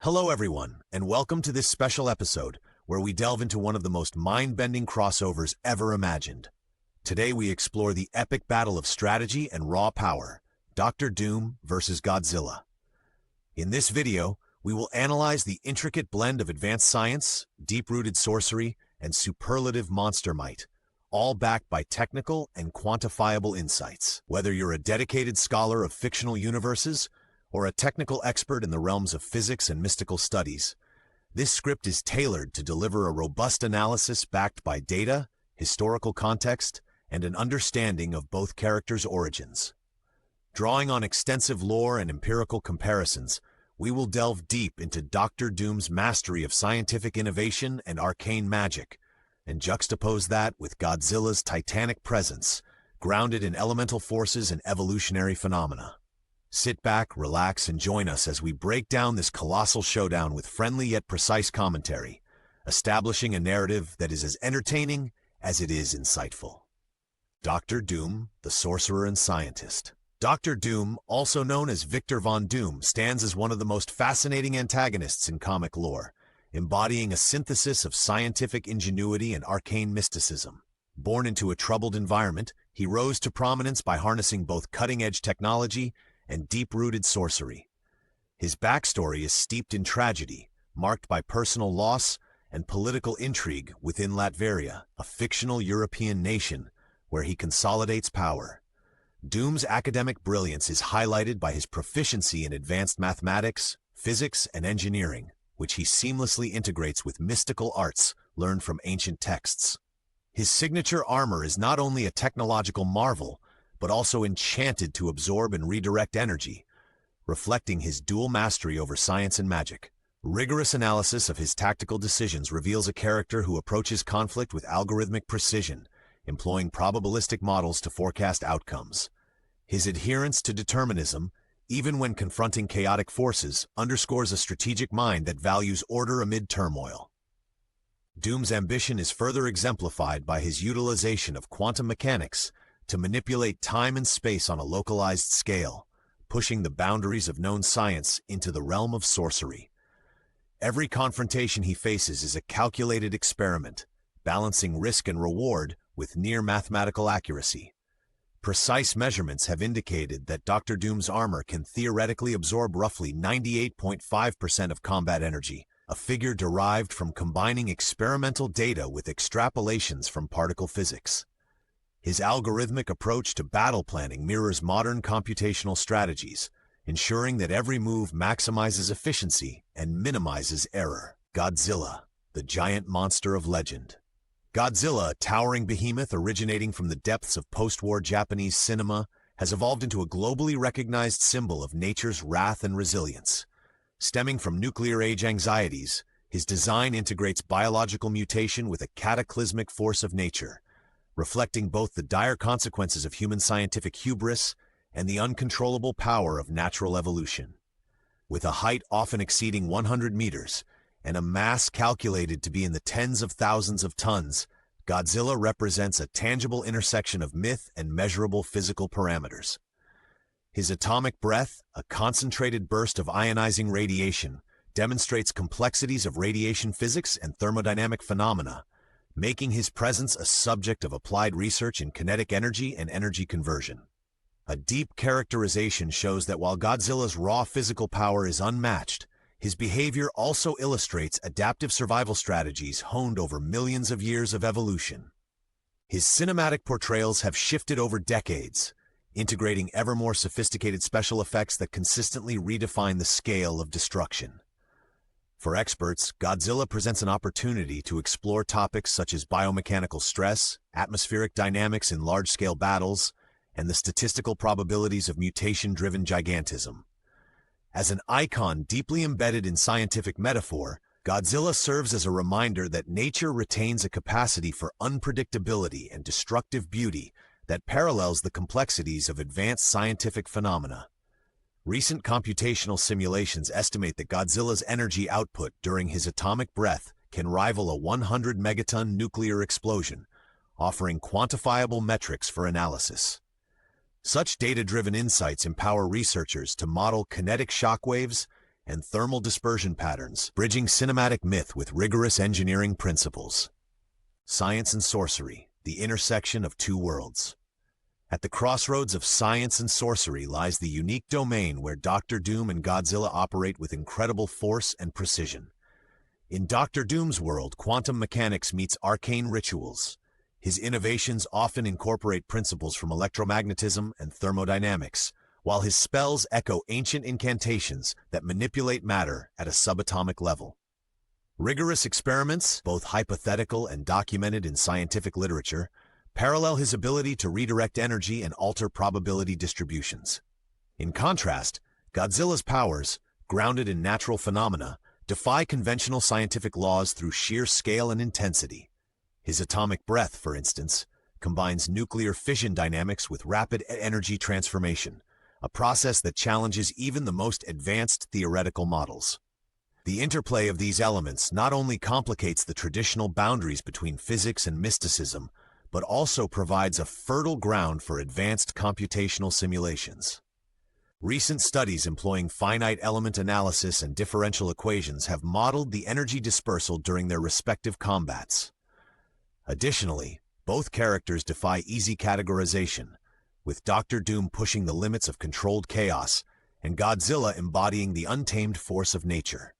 Hello everyone, and welcome to this special episode where we delve into one of the most mind-bending crossovers ever imagined. Today we explore the epic battle of strategy and raw power, Doctor Doom versus Godzilla. In this video, we will analyze the intricate blend of advanced science, deep-rooted sorcery, and superlative monster might, all backed by technical and quantifiable insights. Whether you're a dedicated scholar of fictional universes or a technical expert in the realms of physics and mystical studies, this script is tailored to deliver a robust analysis backed by data, historical context, and an understanding of both characters' origins. Drawing on extensive lore and empirical comparisons, we will delve deep into Doctor Doom's mastery of scientific innovation and arcane magic, and juxtapose that with Godzilla's titanic presence, grounded in elemental forces and evolutionary phenomena. Sit back, relax, and join us as we break down this colossal showdown with friendly yet precise commentary, establishing a narrative that is as entertaining as it is insightful. Doctor Doom, the Sorcerer and Scientist. Doctor Doom, also known as Victor Von Doom, stands as one of the most fascinating antagonists in comic lore, embodying a synthesis of scientific ingenuity and arcane mysticism. Born into a troubled environment, he rose to prominence by harnessing both cutting-edge technology and deep-rooted sorcery. His backstory is steeped in tragedy, marked by personal loss and political intrigue within Latveria, a fictional European nation where he consolidates power. Doom's academic brilliance is highlighted by his proficiency in advanced mathematics, physics, and engineering, which he seamlessly integrates with mystical arts learned from ancient texts. His signature armor is not only a technological marvel, but also enchanted to absorb and redirect energy, reflecting his dual mastery over science and magic. Rigorous analysis of his tactical decisions reveals a character who approaches conflict with algorithmic precision, employing probabilistic models to forecast outcomes. His adherence to determinism, even when confronting chaotic forces, underscores a strategic mind that values order amid turmoil. Doom's ambition is further exemplified by his utilization of quantum mechanics to manipulate time and space on a localized scale, pushing the boundaries of known science into the realm of sorcery. Every confrontation he faces is a calculated experiment, balancing risk and reward with near mathematical accuracy. Precise measurements have indicated that Doctor Doom's armor can theoretically absorb roughly 98.5% of combat energy, a figure derived from combining experimental data with extrapolations from particle physics. His algorithmic approach to battle planning mirrors modern computational strategies, ensuring that every move maximizes efficiency and minimizes error. Godzilla, the giant monster of legend. Godzilla, a towering behemoth originating from the depths of post-war Japanese cinema, has evolved into a globally recognized symbol of nature's wrath and resilience. Stemming from nuclear age anxieties, his design integrates biological mutation with a cataclysmic force of nature, reflecting both the dire consequences of human scientific hubris and the uncontrollable power of natural evolution. With a height often exceeding 100 meters and a mass calculated to be in the tens of thousands of tons, Godzilla represents a tangible intersection of myth and measurable physical parameters. His atomic breath, a concentrated burst of ionizing radiation, demonstrates complexities of radiation physics and thermodynamic phenomena, making his presence a subject of applied research in kinetic energy and energy conversion. A deep characterization shows that while Godzilla's raw physical power is unmatched, his behavior also illustrates adaptive survival strategies honed over millions of years of evolution. His cinematic portrayals have shifted over decades, integrating ever more sophisticated special effects that consistently redefine the scale of destruction. For experts, Godzilla presents an opportunity to explore topics such as biomechanical stress, atmospheric dynamics in large-scale battles, and the statistical probabilities of mutation-driven gigantism. As an icon deeply embedded in scientific metaphor, Godzilla serves as a reminder that nature retains a capacity for unpredictability and destructive beauty that parallels the complexities of advanced scientific phenomena. Recent computational simulations estimate that Godzilla's energy output during his atomic breath can rival a 100 megaton nuclear explosion, offering quantifiable metrics for analysis. Such data-driven insights empower researchers to model kinetic shockwaves and thermal dispersion patterns, bridging cinematic myth with rigorous engineering principles. Science and sorcery, the intersection of two worlds. At the crossroads of science and sorcery lies the unique domain where Doctor Doom and Godzilla operate with incredible force and precision. In Doctor Doom's world, quantum mechanics meets arcane rituals. His innovations often incorporate principles from electromagnetism and thermodynamics, while his spells echo ancient incantations that manipulate matter at a subatomic level. Rigorous experiments, both hypothetical and documented in scientific literature, parallel his ability to redirect energy and alter probability distributions. In contrast, Godzilla's powers, grounded in natural phenomena, defy conventional scientific laws through sheer scale and intensity. His atomic breath, for instance, combines nuclear fission dynamics with rapid energy transformation, a process that challenges even the most advanced theoretical models. The interplay of these elements not only complicates the traditional boundaries between physics and mysticism, but also provides a fertile ground for advanced computational simulations. Recent studies employing finite element analysis and differential equations have modeled the energy dispersal during their respective combats. Additionally, both characters defy easy categorization, with Doctor Doom pushing the limits of controlled chaos and Godzilla embodying the untamed force of nature.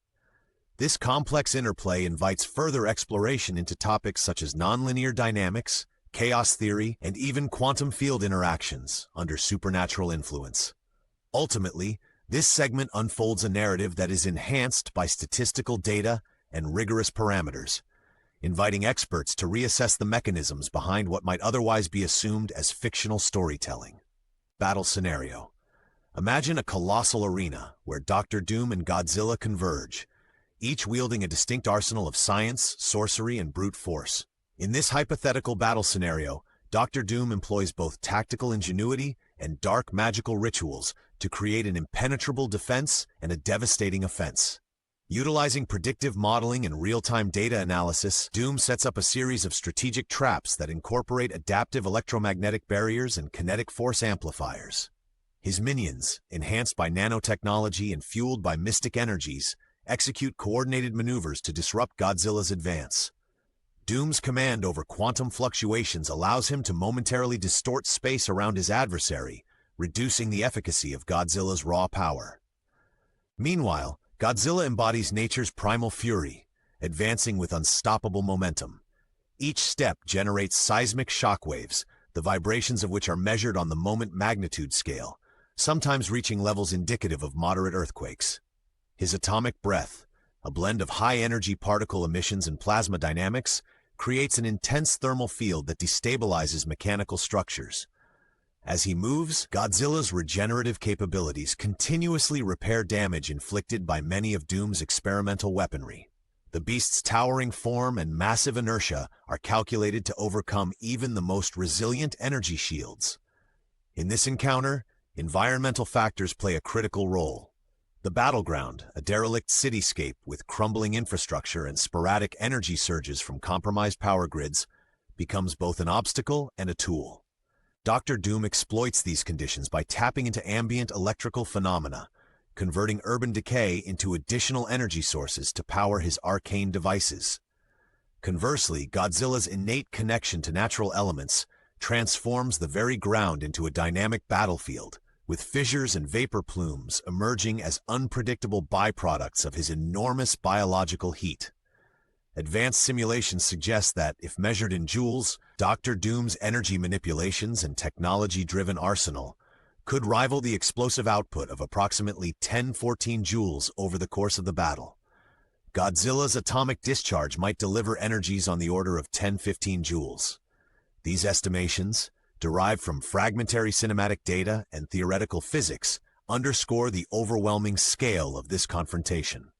This complex interplay invites further exploration into topics such as nonlinear dynamics, chaos theory, and even quantum field interactions under supernatural influence. Ultimately, this segment unfolds a narrative that is enhanced by statistical data and rigorous parameters, inviting experts to reassess the mechanisms behind what might otherwise be assumed as fictional storytelling. Battle scenario. Imagine a colossal arena where Doctor Doom and Godzilla converge, each wielding a distinct arsenal of science, sorcery, and brute force. In this hypothetical battle scenario, Doctor Doom employs both tactical ingenuity and dark magical rituals to create an impenetrable defense and a devastating offense. Utilizing predictive modeling and real-time data analysis, Doom sets up a series of strategic traps that incorporate adaptive electromagnetic barriers and kinetic force amplifiers. His minions, enhanced by nanotechnology and fueled by mystic energies, execute coordinated maneuvers to disrupt Godzilla's advance. Doom's command over quantum fluctuations allows him to momentarily distort space around his adversary, reducing the efficacy of Godzilla's raw power. Meanwhile, Godzilla embodies nature's primal fury, advancing with unstoppable momentum. Each step generates seismic shockwaves, the vibrations of which are measured on the moment magnitude scale, sometimes reaching levels indicative of moderate earthquakes. His atomic breath, a blend of high-energy particle emissions and plasma dynamics, creates an intense thermal field that destabilizes mechanical structures. As he moves, Godzilla's regenerative capabilities continuously repair damage inflicted by many of Doom's experimental weaponry. The beast's towering form and massive inertia are calculated to overcome even the most resilient energy shields. In this encounter, environmental factors play a critical role. The battleground, a derelict cityscape with crumbling infrastructure and sporadic energy surges from compromised power grids, becomes both an obstacle and a tool. Doctor Doom exploits these conditions by tapping into ambient electrical phenomena, converting urban decay into additional energy sources to power his arcane devices. Conversely, Godzilla's innate connection to natural elements transforms the very ground into a dynamic battlefield, with fissures and vapor plumes emerging as unpredictable byproducts of his enormous biological heat. Advanced simulations suggest that, if measured in joules, Doctor Doom's energy manipulations and technology-driven arsenal could rival the explosive output of approximately 10-14 joules over the course of the battle. Godzilla's atomic discharge might deliver energies on the order of 10-15 joules. These estimations, derived from fragmentary cinematic data and theoretical physics, underscore the overwhelming scale of this confrontation.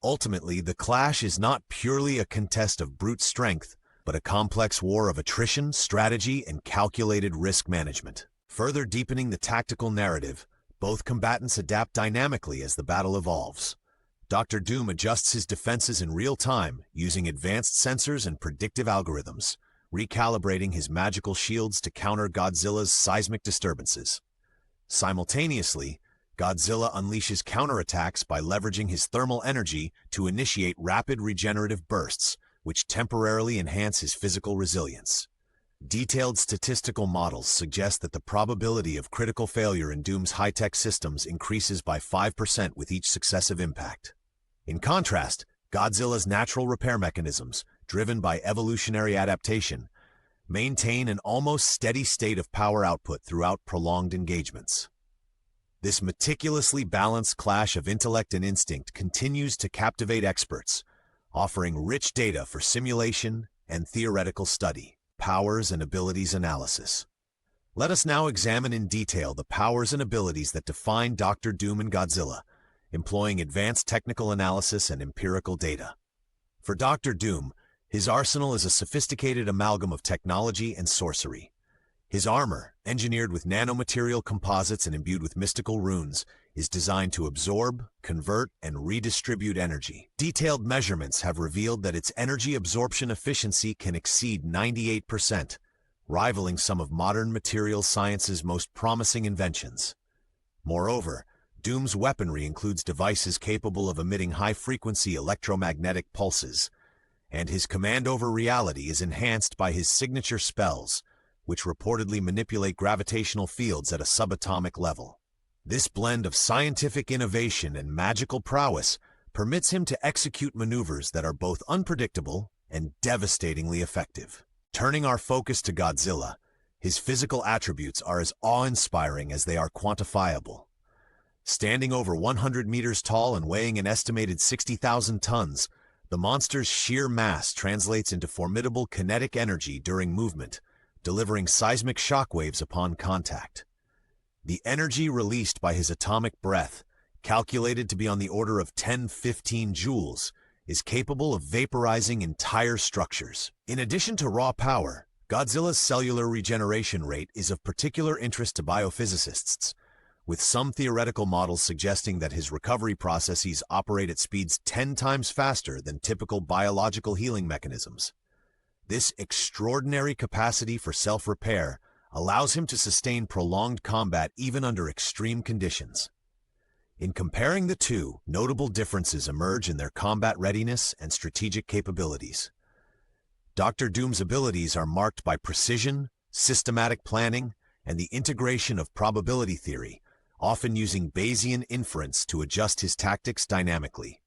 Ultimately, the clash is not purely a contest of brute strength, but a complex war of attrition, strategy, and calculated risk management. Further deepening the tactical narrative, both combatants adapt dynamically as the battle evolves. Doctor Doom adjusts his defenses in real time using advanced sensors and predictive algorithms, recalibrating his magical shields to counter Godzilla's seismic disturbances. Simultaneously, Godzilla unleashes counterattacks by leveraging his thermal energy to initiate rapid regenerative bursts, which temporarily enhance his physical resilience. Detailed statistical models suggest that the probability of critical failure in Doom's high-tech systems increases by 5% with each successive impact. In contrast, Godzilla's natural repair mechanisms, driven by evolutionary adaptation, maintain an almost steady state of power output throughout prolonged engagements. This meticulously balanced clash of intellect and instinct continues to captivate experts, offering rich data for simulation and theoretical study. Powers and abilities analysis. Let us now examine in detail the powers and abilities that define Dr. Doom and Godzilla, employing advanced technical analysis and empirical data. For Dr. Doom, his arsenal is a sophisticated amalgam of technology and sorcery. His armor, engineered with nanomaterial composites and imbued with mystical runes, is designed to absorb, convert, and redistribute energy. Detailed measurements have revealed that its energy absorption efficiency can exceed 98%, rivaling some of modern material science's most promising inventions. Moreover, Doom's weaponry includes devices capable of emitting high-frequency electromagnetic pulses, and his command over reality is enhanced by his signature spells, which reportedly manipulate gravitational fields at a subatomic level. This blend of scientific innovation and magical prowess permits him to execute maneuvers that are both unpredictable and devastatingly effective. Turning our focus to Godzilla, his physical attributes are as awe-inspiring as they are quantifiable. Standing over 100 meters tall and weighing an estimated 60,000 tons, the monster's sheer mass translates into formidable kinetic energy during movement, delivering seismic shockwaves upon contact. The energy released by his atomic breath, calculated to be on the order of 10-15 joules, is capable of vaporizing entire structures. In addition to raw power, Godzilla's cellular regeneration rate is of particular interest to biophysicists, with some theoretical models suggesting that his recovery processes operate at speeds 10 times faster than typical biological healing mechanisms. This extraordinary capacity for self-repair allows him to sustain prolonged combat even under extreme conditions. In comparing the two, notable differences emerge in their combat readiness and strategic capabilities. Dr. Doom's abilities are marked by precision, systematic planning, and the integration of probability theory, often using Bayesian inference to adjust his tactics dynamically.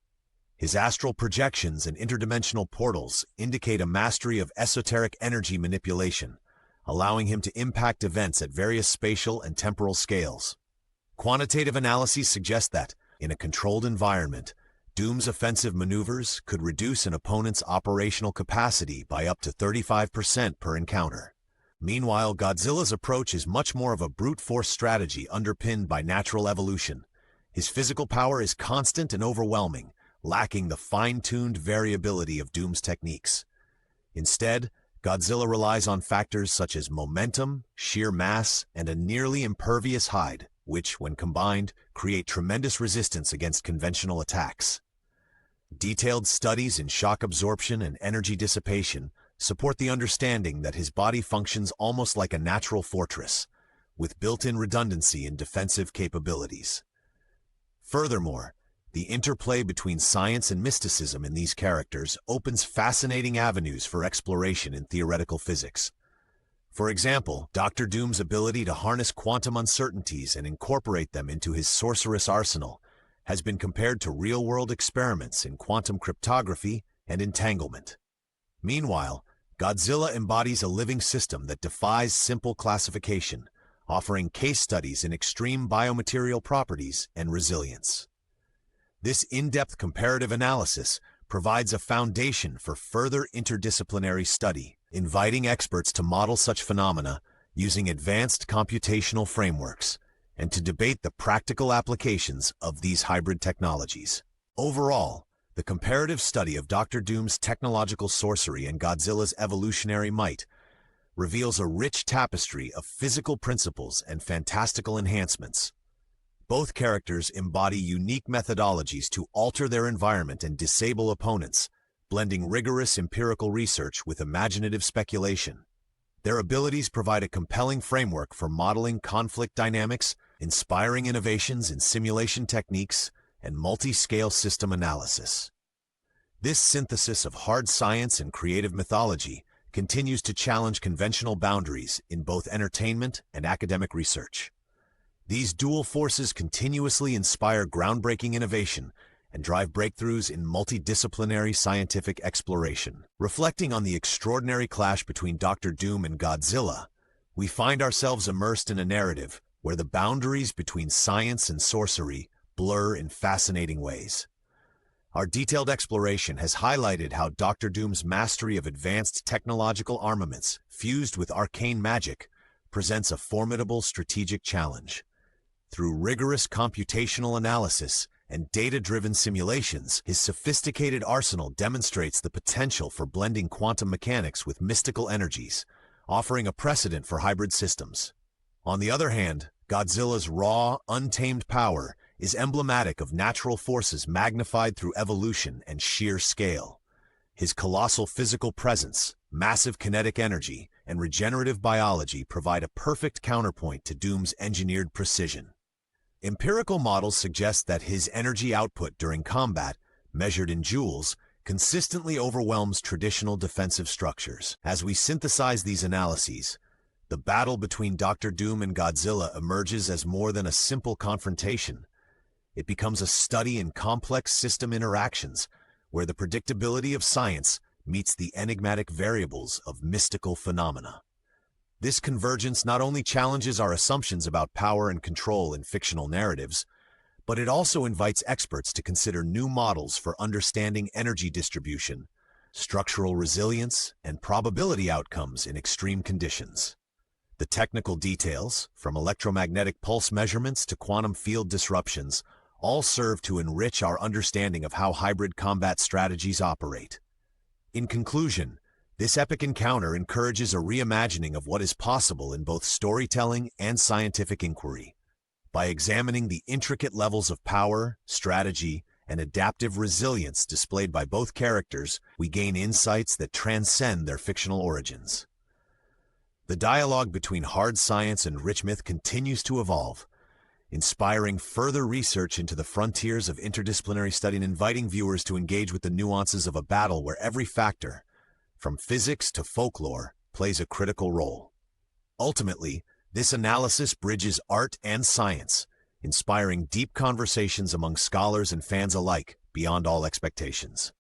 His astral projections and interdimensional portals indicate a mastery of esoteric energy manipulation, allowing him to impact events at various spatial and temporal scales. Quantitative analyses suggest that, in a controlled environment, Doom's offensive maneuvers could reduce an opponent's operational capacity by up to 35% per encounter. Meanwhile, Godzilla's approach is much more of a brute force strategy underpinned by natural evolution. His physical power is constant and overwhelming, lacking the fine-tuned variability of Doom's techniques. Instead, Godzilla relies on factors such as momentum, sheer mass, and a nearly impervious hide, which, when combined, create tremendous resistance against conventional attacks. Detailed studies in shock absorption and energy dissipation support the understanding that his body functions almost like a natural fortress, with built-in redundancy in defensive capabilities. Furthermore, the interplay between science and mysticism in these characters opens fascinating avenues for exploration in theoretical physics. For example, Dr. Doom's ability to harness quantum uncertainties and incorporate them into his sorcerous arsenal has been compared to real-world experiments in quantum cryptography and entanglement. Meanwhile, Godzilla embodies a living system that defies simple classification, offering case studies in extreme biomaterial properties and resilience. This in-depth comparative analysis provides a foundation for further interdisciplinary study, inviting experts to model such phenomena using advanced computational frameworks and to debate the practical applications of these hybrid technologies. Overall, the comparative study of Dr. Doom's technological sorcery and Godzilla's evolutionary might reveals a rich tapestry of physical principles and fantastical enhancements. Both characters embody unique methodologies to alter their environment and disable opponents, blending rigorous empirical research with imaginative speculation. Their abilities provide a compelling framework for modeling conflict dynamics, inspiring innovations in simulation techniques and multi-scale system analysis. This synthesis of hard science and creative mythology continues to challenge conventional boundaries in both entertainment and academic research. These dual forces continuously inspire groundbreaking innovation and drive breakthroughs in multidisciplinary scientific exploration. Reflecting on the extraordinary clash between Dr. Doom and Godzilla, we find ourselves immersed in a narrative where the boundaries between science and sorcery blur in fascinating ways. Our detailed exploration has highlighted how Dr. Doom's mastery of advanced technological armaments, fused with arcane magic, presents a formidable strategic challenge. Through rigorous computational analysis and data-driven simulations, his sophisticated arsenal demonstrates the potential for blending quantum mechanics with mystical energies, offering a precedent for hybrid systems. On the other hand, Godzilla's raw, untamed power is emblematic of natural forces magnified through evolution and sheer scale. His colossal physical presence, massive kinetic energy, and regenerative biology provide a perfect counterpoint to Doom's engineered precision. Empirical models suggest that his energy output during combat, measured in joules, consistently overwhelms traditional defensive structures. As we synthesize these analyses, the battle between Dr. Doom and Godzilla emerges as more than a simple confrontation. It becomes a study in complex system interactions, where the predictability of science meets the enigmatic variables of mystical phenomena. This convergence not only challenges our assumptions about power and control in fictional narratives, but it also invites experts to consider new models for understanding energy distribution, structural resilience, and probability outcomes in extreme conditions. The technical details, from electromagnetic pulse measurements to quantum field disruptions, all serve to enrich our understanding of how hybrid combat strategies operate. In conclusion, this epic encounter encourages a reimagining of what is possible in both storytelling and scientific inquiry. By examining the intricate levels of power, strategy, and adaptive resilience displayed by both characters, we gain insights that transcend their fictional origins. The dialogue between hard science and rich myth continues to evolve, inspiring further research into the frontiers of interdisciplinary study and inviting viewers to engage with the nuances of a battle where every factor, from physics to folklore, plays a critical role. Ultimately, this analysis bridges art and science, inspiring deep conversations among scholars and fans alike beyond all expectations.